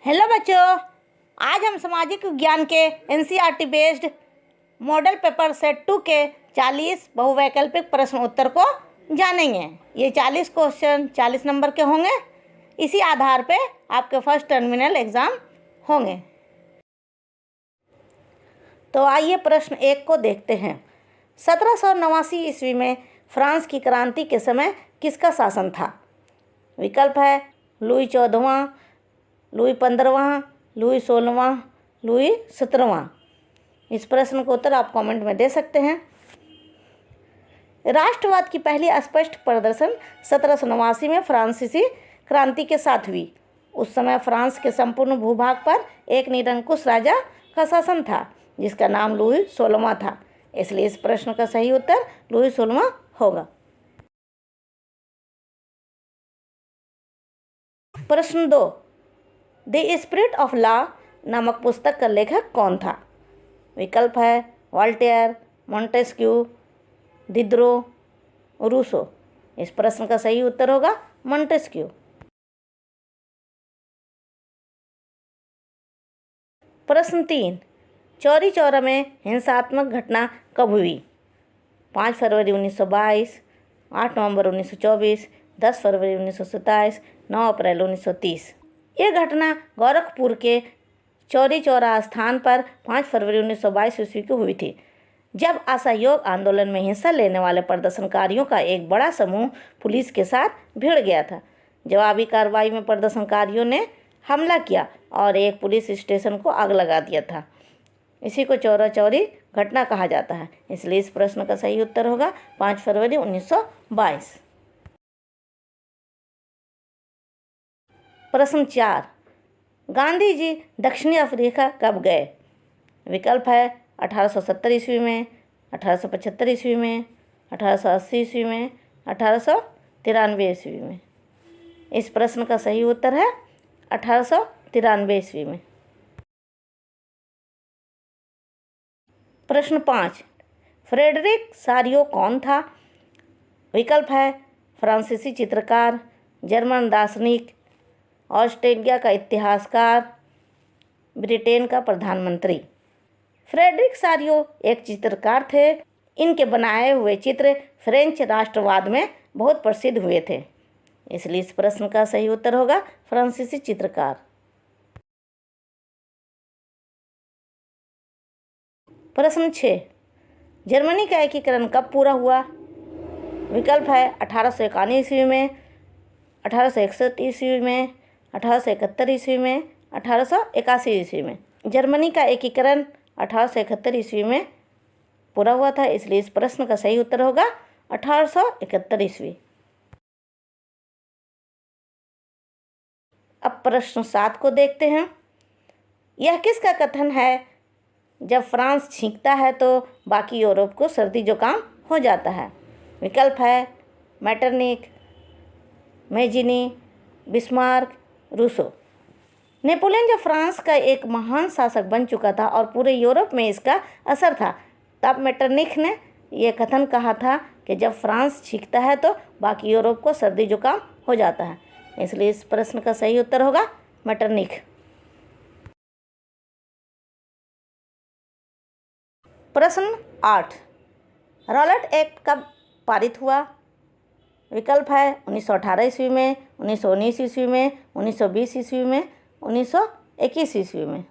Hello बच्चों, आज हम सामाजिक विज्ञान के NCERT based model paper set 2 के 40 बहुवैकल्पिक प्रश्न उत्तर को जानेंगे। ये 40 क्वेश्चन 40 नंबर के होंगे। इसी आधार पे आपके फर्स्ट टर्मिनल एग्ज़ाम होंगे। तो आइए प्रश्न 1 को देखते हैं। 1789 ईस्वी में फ्रांस की क्रांति के समय किसका शासन था? विकल्प है लुई 14वां, लुई 15वां, लुई 16वां, लुई 17वां। इस प्रश्न का उत्तर आप कमेंट में दे सकते हैं। राष्ट्रवाद की पहली स्पष्ट प्रदर्शन 1789 में फ्रांसीसी क्रांति के साथ हुई। उस समय फ्रांस के संपूर्ण भूभाग पर एक निरंकुश राजा का शासन था जिसका नाम लुई 16वां था। इसलिए इस प्रश्न का सही उत्तर लुई 16वां होगा। प्रश्न 2, द स्पिरिट ऑफ लॉ नामक पुस्तक का लेखक कौन था? विकल्प है वॉल्टेयर, मोंटेस्क्यू, दिदरो, रूसो। इस प्रश्न का सही उत्तर होगा मोंटेस्क्यू। प्रश्न 3, चौरी चौरा में हिंसात्मक घटना कब हुई? 5 फरवरी 1922, 8 नवंबर 1924, 10 फरवरी 1927, 9 अप्रैल 1930। यह घटना गोरखपुर के चौरी चौरा स्थान पर 5 फरवरी 1922 ईस्वी को हुई थी, जब असहयोग आंदोलन में हिस्सा लेने वाले प्रदर्शनकारियों का एक बड़ा समूह पुलिस के साथ भिड़ गया था। जवाबी कार्रवाई में प्रदर्शनकारियों ने हमला किया और एक पुलिस स्टेशन को आग लगा दिया था। इसी को चौरा चौरी घटना कहा जाता है। इसलिए इस प्रश्न का सही उत्तर होगा 5 फरवरी 1922। प्रश्न 4, गांधी जी दक्षिणी अफ्रीका कब गए? विकल्प है 1870 ईस्वी में, 1875 ईस्वी में, 1880 ईस्वी में, 1893 ईस्वी में। इस प्रश्न का सही उत्तर है 1893 ईस्वी में। प्रश्न 5, फ्रेडरिक सारियो कौन था? विकल्प है फ्रांसीसी चित्रकार, जर्मन दार्शनिक, ऑस्ट्रेलिया का इतिहासकार, ब्रिटेन का प्रधानमंत्री। फ्रेडरिक सारियो एक चित्रकार थे। इनके बनाए हुए चित्र फ्रेंच राष्ट्रवाद में बहुत प्रसिद्ध हुए थे। इसलिए इस प्रश्न का सही उत्तर होगा फ्रांसीसी चित्रकार। प्रश्न 6, जर्मनी का एकीकरण कब पूरा हुआ? विकल्प है 1851 ईस्वी में, 1861 ईस्वी में, 1871 ईस्वी में, 1881 ईस्वी में। जर्मनी का एकीकरण 1871 ईस्वी में पूरा हुआ था। इसलिए इस प्रश्न का सही उत्तर होगा 1871 ईस्वी। अब प्रश्न 7 को देखते हैं। यह किसका कथन है? जब फ्रांस छींकता है तो बाकी यूरोप को सर्दी जुकाम हो जाता है। विकल्प है Metternich, Mazzini, Bismarck, Rousseau. Napoleon जब फ्रांस का एक महान शासक बन चुका था और पूरे यूरोप में इसका असर था, तब मेटरनिख ने यह कथन कहा था कि जब फ्रांस छींकता है तो बाकी यूरोप को सर्दी जुकाम हो जाता है। इसलिए इस प्रश्न का सही उत्तर होगा मेटरनिख। प्रश्न 8, रॉलेट एक्ट कब पारित हुआ? विकल्प है 1918 ईस्वी में, 1919 ईस्वी में, 1920 ईस्वी में, 1921 ईस्वी में।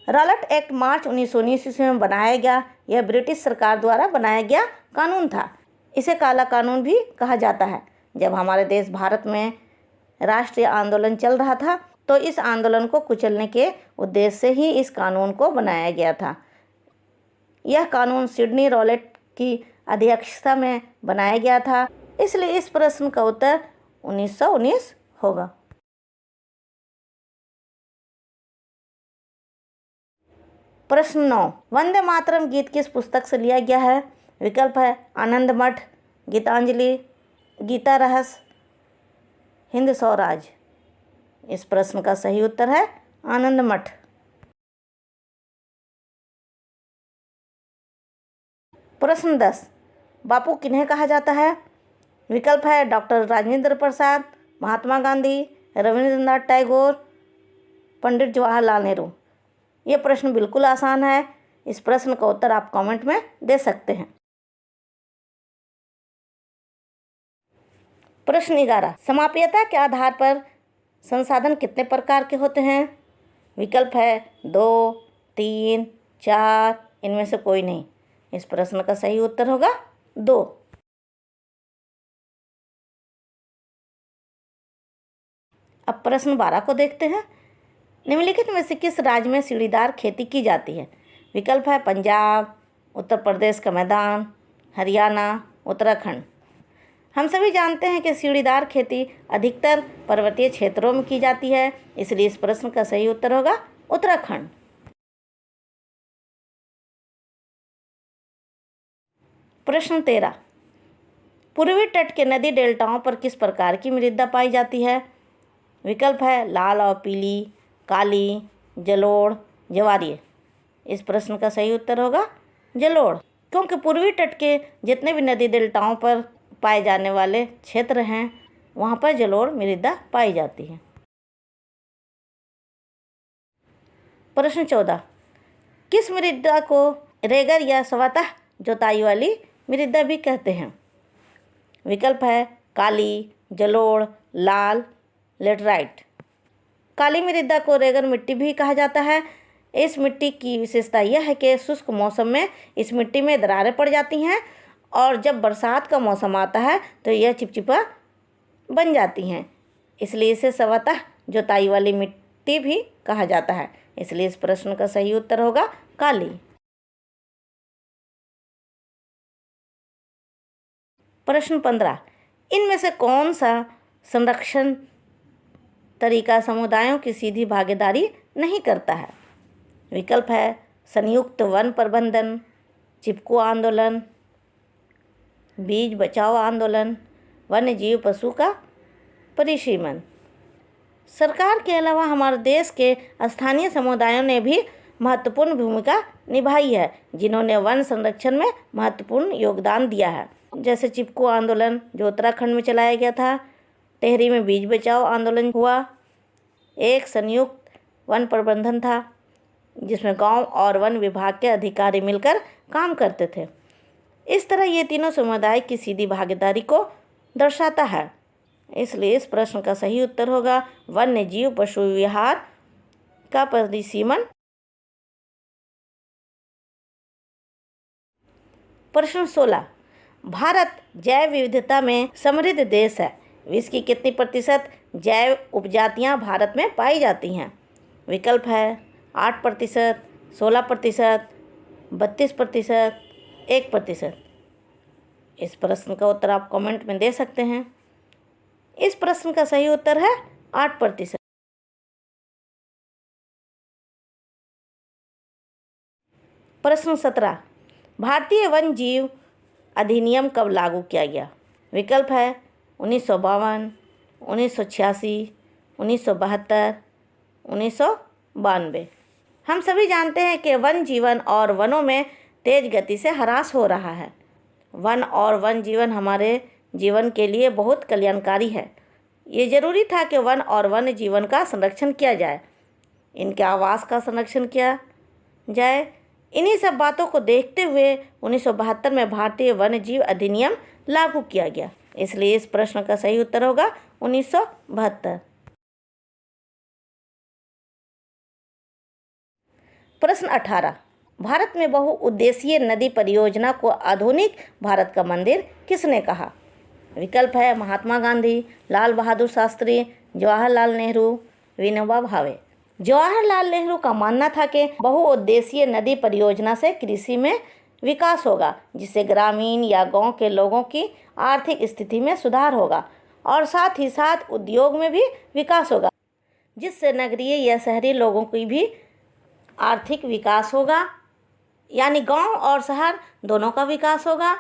रॉलेट एक्ट मार्च 1919 ईस्वी में बनाया गया। यह ब्रिटिश सरकार द्वारा बनाया गया कानून था। इसे काला कानून भी कहा जाता है। जब हमारे देश भारत में राष्ट्रीय आंदोलन चल रहा था तो इस आंदोलन को कुचलने के उद्देश्य से ही इस कानून को बनाया गया था। यह कानून सिडनी रॉलेट की अध्यक्षता में बनाया गया था। इसलिए इस प्रश्न का उत्तर 1919 होगा। प्रश्न 9, वंदे मातरम गीत किस पुस्तक से लिया गया है? विकल्प है आनंद मठ, गीतांजलि, गीता रहस्य, हिंद स्वराज। इस प्रश्न का सही उत्तर है आनंद मठ। प्रश्न 10, बापू किन्हें कहा जाता है? विकल्प है डॉक्टर राजेंद्र प्रसाद, महात्मा गांधी, रविंद्रनाथ टैगोर, पंडित जवाहरलाल नेहरू। ये प्रश्न बिल्कुल आसान है। इस प्रश्न का उत्तर आप कमेंट में दे सकते हैं। प्रश्न 11, समाप्यता के आधार पर संसाधन कितने प्रकार के होते हैं? विकल्प है 2, 3, 4, इनमें से कोई नहीं। इस प्रश्न का सही उत्तर होगा 2। अब प्रश्न 12 को देखते हैं। निम्नलिखित में से किस राज्य में सीढ़ीदार खेती की जाती है? विकल्प है पंजाब, उत्तर प्रदेश का मैदान, हरियाणा, उत्तराखंड। हम सभी जानते हैं कि सीढ़ीदार खेती अधिकतर पर्वतीय क्षेत्रों में की जाती है, इसलिए इस प्रश्न का सही उत्तर होगा उत्तराखंड। प्रश्न 13, पूर्वी तट के नदी डेल्टाओं पर किस प्रकार की मृदा पाई जाती है? विकल्प है लाल और पीली, काली, जलोढ़, ज्वारीय। इस प्रश्न का सही उत्तर होगा जलोढ़, क्योंकि पूर्वी तट के जितने भी नदी डेल्टाओं पर पाए जाने वाले क्षेत्र हैं वहाँ पर जलोढ़ मृदा पाई जाती है। प्रश्न 14, किस मृदा को रेगर या स्वतः जोताई वाली मृदा भी कहते हैं? विकल्प है काली, जलोढ़, लाल, लेटराइट। काली मृदा को रेगर मिट्टी भी कहा जाता है। इस मिट्टी की विशेषता यह है कि शुष्क मौसम में इस मिट्टी में दरारें पड़ जाती हैं और जब बरसात का मौसम आता है तो यह चिपचिपा बन जाती हैं, इसलिए इसे स्वतः जोताई वाली मिट्टी भी कहा जाता है। इसलिए इस प्रश्न का सही उत्तर होगा काली। प्रश्न 15, इनमें से कौन सा संरक्षण तरीका समुदायों की सीधी भागीदारी नहीं करता है? विकल्प है संयुक्त वन प्रबंधन, चिपको आंदोलन, बीज बचाओ आंदोलन, वन्य जीव पशु का परिसीमन। सरकार के अलावा हमारे देश के स्थानीय समुदायों ने भी महत्वपूर्ण भूमिका निभाई है, जिन्होंने वन संरक्षण में महत्वपूर्ण योगदान दिया है। जैसे चिपको आंदोलन जो उत्तराखंड में चलाया गया था, टेहरी में बीज बचाओ आंदोलन हुआ, एक संयुक्त वन प्रबंधन था जिसमें गांव और वन विभाग के अधिकारी मिलकर काम करते थे। इस तरह ये तीनों समुदाय की सीधी भागीदारी को दर्शाता है। इसलिए इस प्रश्न का सही उत्तर होगा वन्य जीव पशु विहार का परिसीमन। प्रश्न 16, भारत जैव विविधता में समृद्ध देश है। इसकी कितनी प्रतिशत जैव उपजातियां भारत में पाई जाती हैं? विकल्प है 8%, 16%, 32%, 1%। इस प्रश्न का उत्तर आप कमेंट में दे सकते हैं। इस प्रश्न का सही उत्तर है 8%। प्रश्न 17, भारतीय वन जीव अधिनियम कब लागू किया गया? विकल्प है 1952, 1986, 1972, 1992। हम सभी जानते हैं कि वन जीवन और वनों में तेज गति से ह्रास हो रहा है। वन और वन जीवन हमारे जीवन के लिए बहुत कल्याणकारी है। ये जरूरी था कि वन और वन्य जीवन का संरक्षण किया जाए, इनके आवास का संरक्षण किया जाए। इन्हीं सब बातों को देखते हुए 1972 में भारतीय वन्य जीव अधिनियम लागू किया गया। इसलिए इस प्रश्न का सही उत्तर होगा 1972। प्रश्न 18, भारत में बहुउद्देशीय नदी परियोजना को आधुनिक भारत का मंदिर किसने कहा? विकल्प है महात्मा गांधी, लाल बहादुर शास्त्री, जवाहरलाल नेहरू, विनोबा भावे। जवाहरलाल नेहरू का मानना था कि बहुउद्देशीय नदी परियोजना से कृषि में विकास होगा, जिससे ग्रामीण या गांव के लोगों की आर्थिक स्थिति में सुधार होगा और साथ ही साथ उद्योग में भी विकास होगा, जिससे नगरीय या शहरी लोगों की भी आर्थिक विकास होगा, यानी गांव और शहर दोनों का विकास होगा।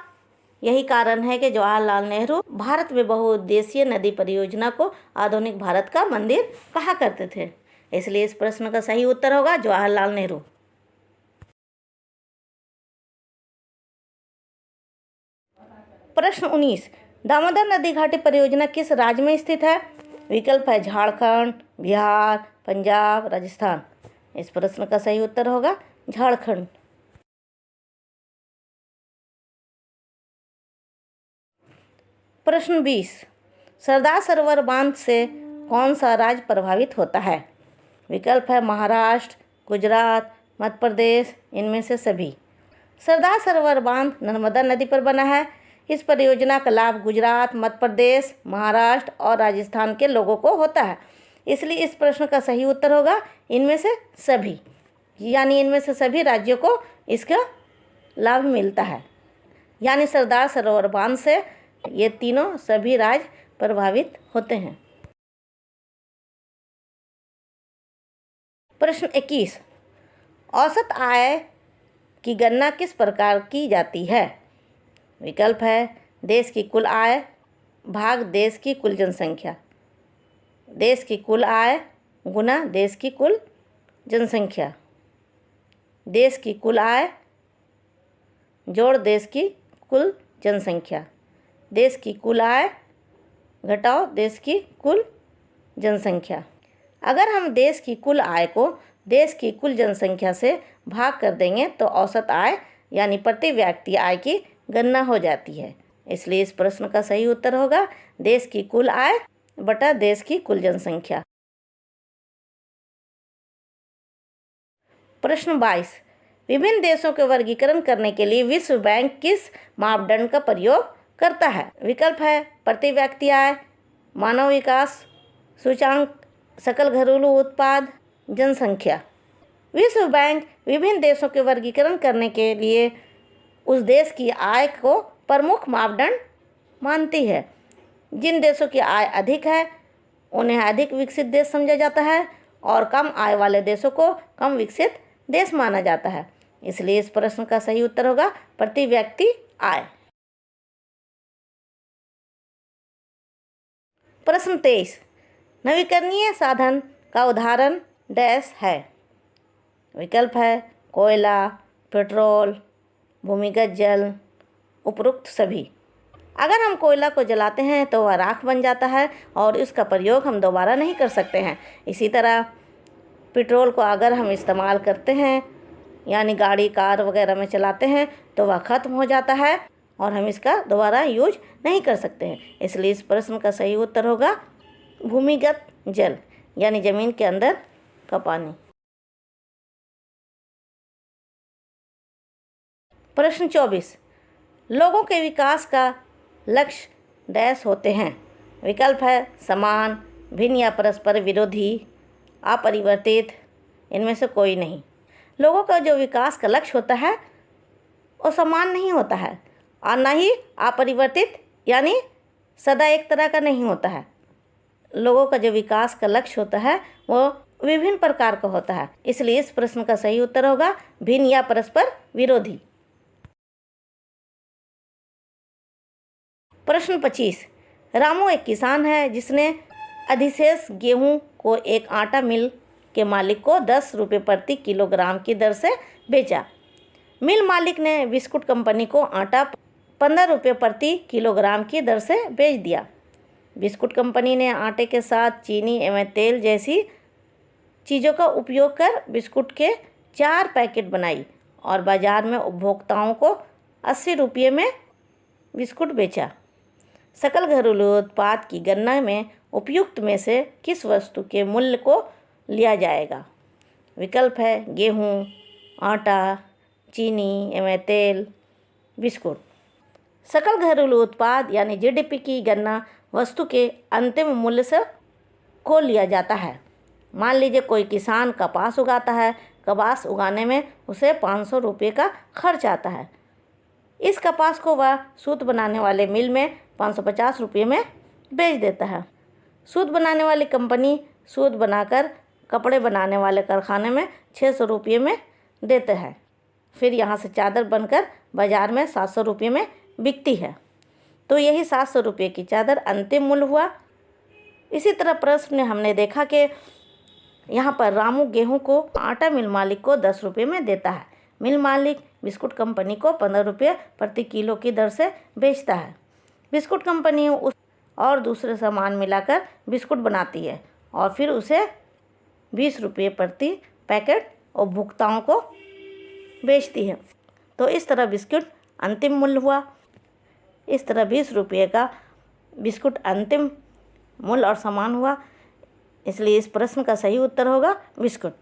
यही कारण है कि जवाहरलाल नेहरू भारत में बहुउद्देशीय नदी परियोजना को आधुनिक भारत का मंदिर कहा करते थे। इसलिए इस प्रश्न का सही उत्तर होगा जवाहरलाल नेहरू। प्रश्न 19, दामोदर नदी घाटी परियोजना किस राज्य में स्थित है? विकल्प है झारखंड, बिहार, पंजाब, राजस्थान। इस प्रश्न का सही उत्तर होगा झारखंड। प्रश्न 20, सरदार सरोवर बांध से कौन सा राज्य प्रभावित होता है? विकल्प है महाराष्ट्र, गुजरात, मध्य प्रदेश, इनमें से सभी। सरदार सरोवर बांध नर्मदा नदी पर बना है। इस परियोजना का लाभ गुजरात, मध्य प्रदेश, महाराष्ट्र और राजस्थान के लोगों को होता है। इसलिए इस प्रश्न का सही उत्तर होगा इनमें से सभी, यानी इनमें से सभी राज्यों को इसका लाभ मिलता है। यानी सरदार सरोवर बांध से ये तीनों सभी राज्य प्रभावित होते हैं। प्रश्न 21, औसत आय की गणना किस प्रकार की जाती है? विकल्प है देश की कुल आय भाग देश की कुल जनसंख्या, देश की कुल आय गुना देश की कुल जनसंख्या, देश की कुल आय जोड़ देश की कुल जनसंख्या, देश की कुल आय घटाओ देश की कुल जनसंख्या। अगर हम देश की कुल आय को देश की कुल जनसंख्या से भाग कर देंगे तो औसत आय यानी प्रति व्यक्ति आय की गणना हो जाती है। इसलिए इस प्रश्न का सही उत्तर होगा देश की कुल आय बटा देश की कुल जनसंख्या। प्रश्न 22, विभिन्न देशों के वर्गीकरण करने के लिए विश्व बैंक किस मापदंड का प्रयोग करता है? विकल्प है प्रति व्यक्ति आय, मानव विकास सूचांक, सकल घरेलू उत्पाद, जनसंख्या। विश्व बैंक विभिन्न देशों के वर्गीकरण करने के लिए उस देश की आय को प्रमुख मापदंड मानती है। जिन देशों की आय अधिक है उन्हें अधिक विकसित देश समझा जाता है और कम आय वाले देशों को कम विकसित देश माना जाता है। इसलिए इस प्रश्न का सही उत्तर होगा प्रति व्यक्ति आय। प्रश्न 23, नवीकरणीय साधन का उदाहरण डैश है? विकल्प है कोयला, पेट्रोल, भूमिगत जल, उपरोक्त सभी। अगर हम कोयला को जलाते हैं तो वह राख बन जाता है और इसका प्रयोग हम दोबारा नहीं कर सकते हैं। इसी तरह पेट्रोल को अगर हम इस्तेमाल करते हैं यानी गाड़ी, कार वगैरह में चलाते हैं तो वह ख़त्म हो जाता है और हम इसका दोबारा यूज नहीं कर सकते हैं। इसलिए इस प्रश्न का सही उत्तर होगा भूमिगत जल यानी ज़मीन के अंदर का पानी। प्रश्न 24, लोगों के विकास का लक्ष्य डैश होते हैं? विकल्प है समान, भिन्न या परस्पर विरोधी, अपरिवर्तित, इनमें से कोई नहीं। लोगों का जो विकास का लक्ष्य होता है वो समान नहीं होता है और न ही अपरिवर्तित यानी सदा एक तरह का नहीं होता है। लोगों का जो विकास का लक्ष्य होता है वो विभिन्न प्रकार का होता है। इसलिए इस प्रश्न का सही उत्तर होगा भिन्न या परस्पर विरोधी। प्रश्न 25, रामू एक किसान है जिसने अधिशेष गेहूं को एक आटा मिल के मालिक को 10 रुपये प्रति किलोग्राम की दर से बेचा। मिल मालिक ने बिस्कुट कंपनी को आटा 15 रुपये प्रति किलोग्राम की दर से बेच दिया। बिस्कुट कंपनी ने आटे के साथ चीनी एवं तेल जैसी चीज़ों का उपयोग कर बिस्कुट के 4 पैकेट बनाई और बाज़ार में उपभोक्ताओं को 80 रुपये में बिस्कुट बेचा। सकल घरेलू उत्पाद की गणना में उपयुक्त में से किस वस्तु के मूल्य को लिया जाएगा? विकल्प है गेहूँ, आटा, चीनी एवं तेल, बिस्कुट। सकल घरेलू उत्पाद यानी जीडीपी की गणना वस्तु के अंतिम मूल्य से को लिया जाता है। मान लीजिए कोई किसान कपास उगाता है। कपास उगाने में उसे 500 रुपये का खर्च आता है। इस कपास को वह सूत बनाने वाले मिल में 550 रुपये में बेच देता है। सूत बनाने वाली कंपनी सूत बनाकर कपड़े बनाने वाले कारखाने में 600 रुपये में देते हैं। फिर यहाँ से चादर बनकर बाज़ार में 700 रुपये में बिकती है। तो यही 700 रुपये की चादर अंतिम मूल्य हुआ। इसी तरह प्रश्न में हमने देखा कि यहाँ पर रामू गेहूँ को आटा मिल मालिक को 10 रुपये में देता है। मिल मालिक बिस्कुट कंपनी को 15 रुपये प्रति किलो की दर से बेचता है। बिस्कुट कंपनी उस और दूसरे सामान मिलाकर बिस्कुट बनाती है और फिर उसे 20 रुपये प्रति पैकेट उपभोक्ताओं को बेचती है। तो इस तरह बिस्कुट अंतिम मूल्य हुआ। इस तरह 20 रुपये का बिस्कुट अंतिम मूल्य और समान हुआ। इसलिए इस प्रश्न का सही उत्तर होगा बिस्कुट।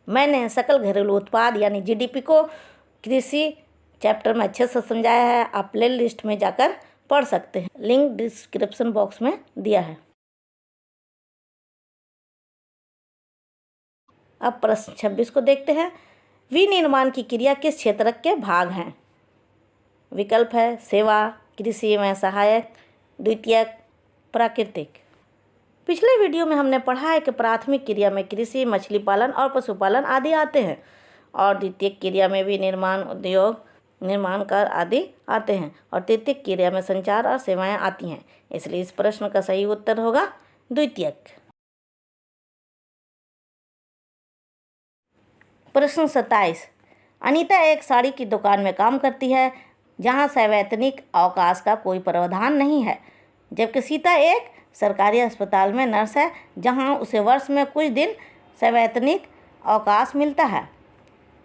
मैंने सकल घरेलू उत्पाद यानी जीडीपी को कृषि चैप्टर में अच्छे से समझाया है। आप प्ले लिस्ट में जाकर पढ़ सकते हैं, लिंक डिस्क्रिप्शन बॉक्स में दिया है। अब प्रश्न 26 को देखते हैं। विनिर्माण की क्रिया किस क्षेत्र के भाग हैं? विकल्प है सेवा, कृषि में सहायक, द्वितीयक, प्राकृतिक। पिछले वीडियो में हमने पढ़ा है कि प्राथमिक क्रिया में कृषि, मछली पालन और पशुपालन आदि आते हैं और द्वितीयक क्रिया में भी निर्माण, उद्योग, निर्माण कार्य आदि आते हैं और तृतीयक क्रिया में संचार और सेवाएं आती हैं। इसलिए इस प्रश्न का सही उत्तर होगा द्वितीयक। प्रश्न 27। अनीता एक साड़ी की दुकान में काम करती है जहां सवैतनिक अवकाश का कोई प्रावधान नहीं है, जबकि सीता एक सरकारी अस्पताल में नर्स है जहां उसे वर्ष में कुछ दिन सवैतनिक अवकाश मिलता है।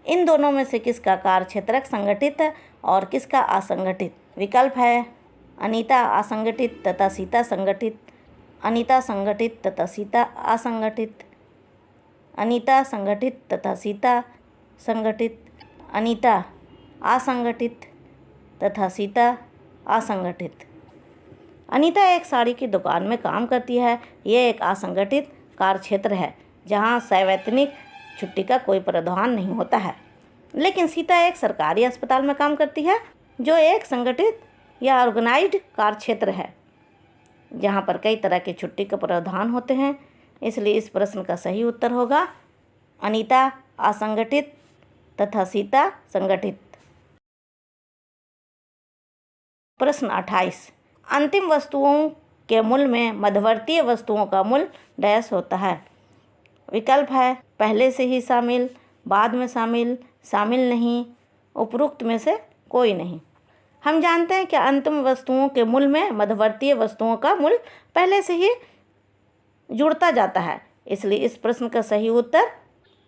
इन दोनों में से किसका कार्य क्षेत्र संगठित है और किसका असंगठित? विकल्प है अनीता असंगठित तथा सीता संगठित, अनीता संगठित तथा सीता असंगठित, अनीता संगठित तथा सीता संगठित, अनीता असंगठित तथा सीता असंगठित। अनीता एक साड़ी की दुकान में काम करती है। यह एक असंगठित कार्य क्षेत्र है जहां सवैतनिक छुट्टी का कोई प्रावधान नहीं होता है। लेकिन सीता एक सरकारी अस्पताल में काम करती है जो एक संगठित या ऑर्गेनाइज्ड कार्य क्षेत्र है जहां पर कई तरह की छुट्टी का प्रावधान होते हैं। इसलिए इस प्रश्न का सही उत्तर होगा अनीता असंगठित तथा सीता संगठित। प्रश्न 28। अंतिम वस्तुओं के मूल्य में मध्यवर्तीय वस्तुओं का मूल्य डैश होता है। विकल्प है पहले से ही शामिल, बाद में शामिल, शामिल नहीं, उपरोक्त में से कोई नहीं। हम जानते हैं कि अंतिम वस्तुओं के मूल्य में मध्यवर्तीय वस्तुओं का मूल्य पहले से ही जुड़ता जाता है। इसलिए इस प्रश्न का सही उत्तर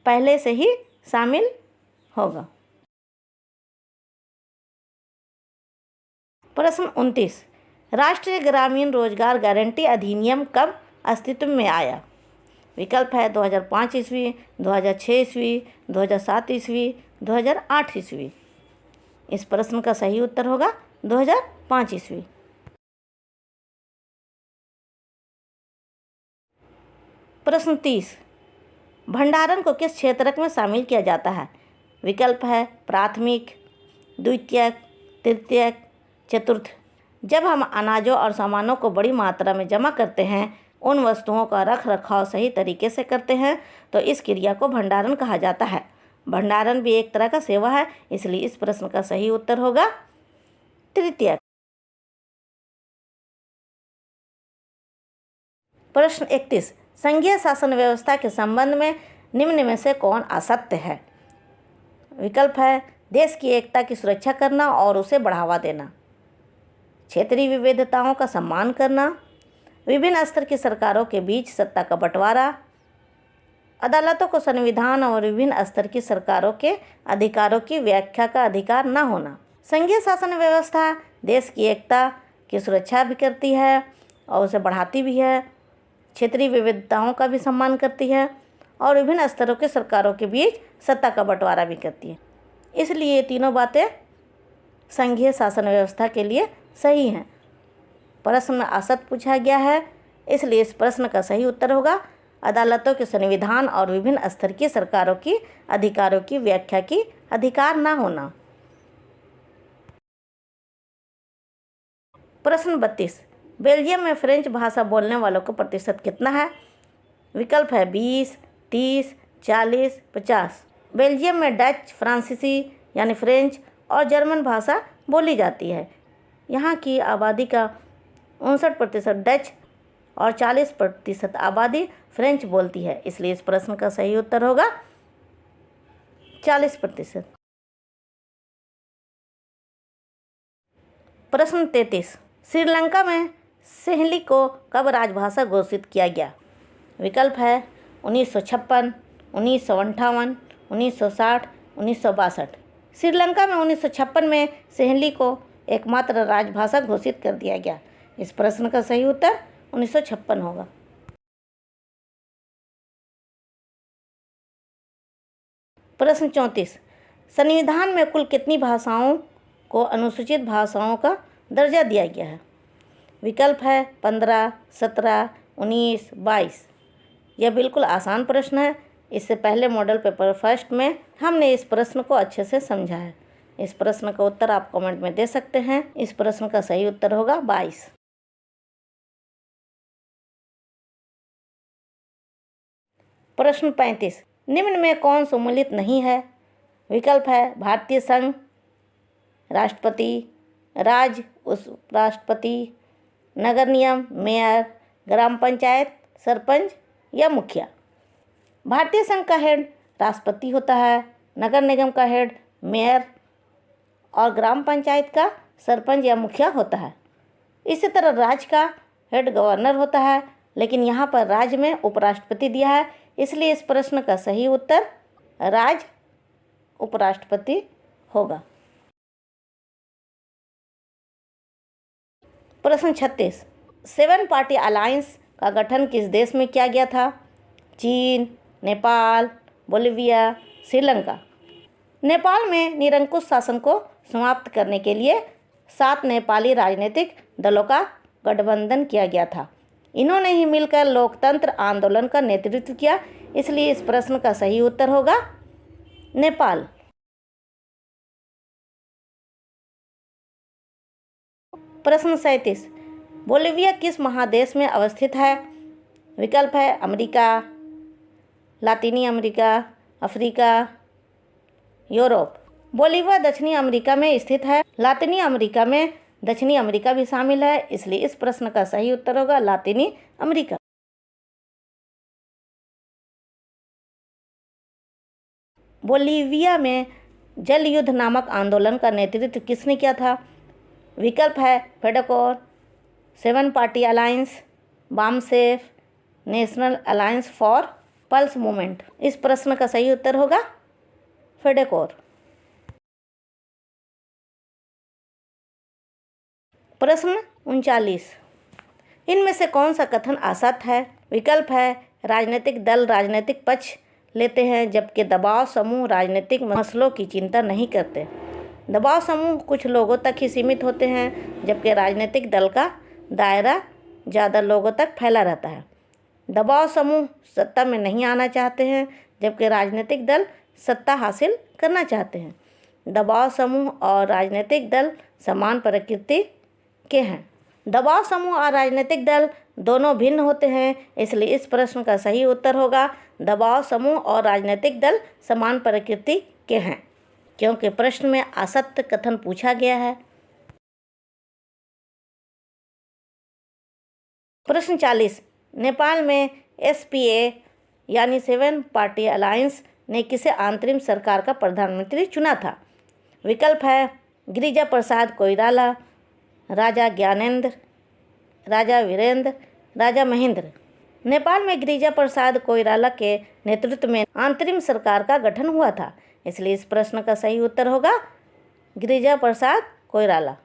पहले से ही शामिल होगा। प्रश्न 29। राष्ट्रीय ग्रामीण रोजगार गारंटी अधिनियम कब अस्तित्व में आया? विकल्प है 2005 ईस्वी, 2006 ईस्वी, 2007 ईस्वी, 2008 ईस्वी। इस प्रश्न का सही उत्तर होगा 2005 ईस्वी। प्रश्न 30। भंडारण को किस क्षेत्रक में शामिल किया जाता है? विकल्प है प्राथमिक, द्वितीयक, तृतीयक, चतुर्थ। जब हम अनाजों और सामानों को बड़ी मात्रा में जमा करते हैं, उन वस्तुओं का रख रखाव सही तरीके से करते हैं, तो इस क्रिया को भंडारण कहा जाता है। भंडारण भी एक तरह का सेवा है। इसलिए इस प्रश्न का सही उत्तर होगा तृतीयक। प्रश्न 31। संघीय शासन व्यवस्था के संबंध में निम्न में से कौन असत्य है? विकल्प है देश की एकता की सुरक्षा करना और उसे बढ़ावा देना, क्षेत्रीय विविधताओं का सम्मान करना, विभिन्न स्तर की सरकारों के बीच सत्ता का बंटवारा, अदालतों को संविधान और विभिन्न स्तर की सरकारों के अधिकारों की व्याख्या का अधिकार न होना। संघीय शासन व्यवस्था देश की एकता की सुरक्षा भी करती है और उसे बढ़ाती भी है, क्षेत्रीय विविधताओं का भी सम्मान करती है और विभिन्न स्तरों के सरकारों के बीच सत्ता का बंटवारा भी करती है। इसलिए ये तीनों बातें संघीय शासन व्यवस्था के लिए सही हैं। प्रश्न में असत्य पूछा गया है, इसलिए इस प्रश्न का सही उत्तर होगा अदालतों के संविधान और विभिन्न स्तर की सरकारों की अधिकारों की व्याख्या की अधिकार न होना। प्रश्न 32। बेल्जियम में फ्रेंच भाषा बोलने वालों का प्रतिशत कितना है? विकल्प है 20, 30, 40, 50। बेल्जियम में डच, फ्रांसीसी यानी फ्रेंच और जर्मन भाषा बोली जाती है। यहाँ की आबादी का 59% डच और 40% आबादी फ्रेंच बोलती है। इसलिए इस प्रश्न का सही उत्तर होगा 40%। प्रश्न 33। श्रीलंका में सिंहली को कब राजभाषा घोषित किया गया? विकल्प है 1956, 1958, 1960, 1962। श्रीलंका में 1956 में सिंहली को एकमात्र राजभाषा घोषित कर दिया गया। इस प्रश्न का सही उत्तर 1956 होगा। प्रश्न 34, संविधान में कुल कितनी भाषाओं को अनुसूचित भाषाओं का दर्जा दिया गया है? विकल्प है 15, 17, 19, 22। यह बिल्कुल आसान प्रश्न है। इससे पहले मॉडल पेपर फर्स्ट में हमने इस प्रश्न को अच्छे से समझा है। इस प्रश्न का उत्तर आप कमेंट में दे सकते हैं। इस प्रश्न का सही उत्तर होगा 22। प्रश्न 35, निम्न में कौन सम्मिलित नहीं है? विकल्प है भारतीय संघ, राष्ट्रपति, राज्य, उपराष्ट्रपति, नगर निगम, मेयर, ग्राम पंचायत, सरपंच या मुखिया। भारतीय संघ का हेड राष्ट्रपति होता है, नगर निगम का हेड मेयर और ग्राम पंचायत का सरपंच या मुखिया होता है। इसी तरह राज्य का हेड गवर्नर होता है, लेकिन यहाँ पर राज्य में उपराष्ट्रपति दिया है, इसलिए इस प्रश्न का सही उत्तर राज्य उपराष्ट्रपति होगा। प्रश्न 36, 7 पार्टी अलायंस का गठन किस देश में किया गया था? चीन, नेपाल, बोलिविया, श्रीलंका। नेपाल में निरंकुश शासन को समाप्त करने के लिए 7 नेपाली राजनीतिक दलों का गठबंधन किया गया था। इन्होंने ही मिलकर लोकतंत्र आंदोलन का नेतृत्व किया, इसलिए इस प्रश्न का सही उत्तर होगा नेपाल। प्रश्न 37, बोलिविया किस महादेश में अवस्थित है? विकल्प है अमेरिका, लातीनी अमेरिका, अफ्रीका, यूरोप। बोलिविया दक्षिणी अमेरिका में स्थित है। लातीनी अमेरिका में दक्षिणी अमेरिका भी शामिल है, इसलिए इस प्रश्न का सही उत्तर होगा लातीनी अमेरिका। बोलिविया में जल युद्ध नामक आंदोलन का नेतृत्व किसने किया था? विकल्प है फेडकोर, 7 party alliance, BAMCEF, national alliance for pulse movement. इस प्रश्न का सही उत्तर होगा फेडकोर। प्रश्न 39, इनमें से कौन सा कथन असत्य है? विकल्प है राजनीतिक दल राजनीतिक पक्ष लेते हैं, जबकि दबाव समूह राजनीतिक मसलों की चिंता नहीं करते। दबाव समूह कुछ लोगों तक ही सीमित होते हैं, जबकि राजनीतिक दल का दायरा ज़्यादा लोगों तक फैला रहता है। दबाव समूह सत्ता में नहीं आना चाहते हैं, जबकि राजनीतिक दल सत्ता हासिल करना चाहते हैं। दबाव समूह और राजनीतिक दल समान प्रकृति के हैं। दबाव समूह और राजनीतिक दल दोनों भिन्न होते हैं, इसलिए इस प्रश्न का सही उत्तर होगा दबाव समूह और राजनीतिक दल समान प्रकृति के हैं, क्योंकि प्रश्न में असत्य कथन पूछा गया है। प्रश्न 40, नेपाल में SPA यानी 7 पार्टी अलायंस ने किसे अंतरिम सरकार का प्रधानमंत्री चुना था? विकल्प है गिरिजा प्रसाद कोइराला, राजा ज्ञानेंद्र, राजा वीरेंद्र, राजा महेंद्र। नेपाल में गिरिजा प्रसाद कोइराला के नेतृत्व में अंतरिम सरकार का गठन हुआ था, इसलिए इस प्रश्न का सही उत्तर होगा गिरिजा प्रसाद कोइराला।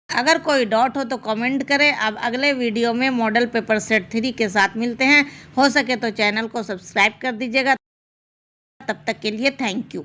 अगर कोई डाउट हो तो कमेंट करें। अब अगले वीडियो में मॉडल पेपर सेट 3 के साथ मिलते हैं। हो सके तो चैनल को सब्सक्राइब कर दीजिएगा। तब तक के लिए थैंक यू।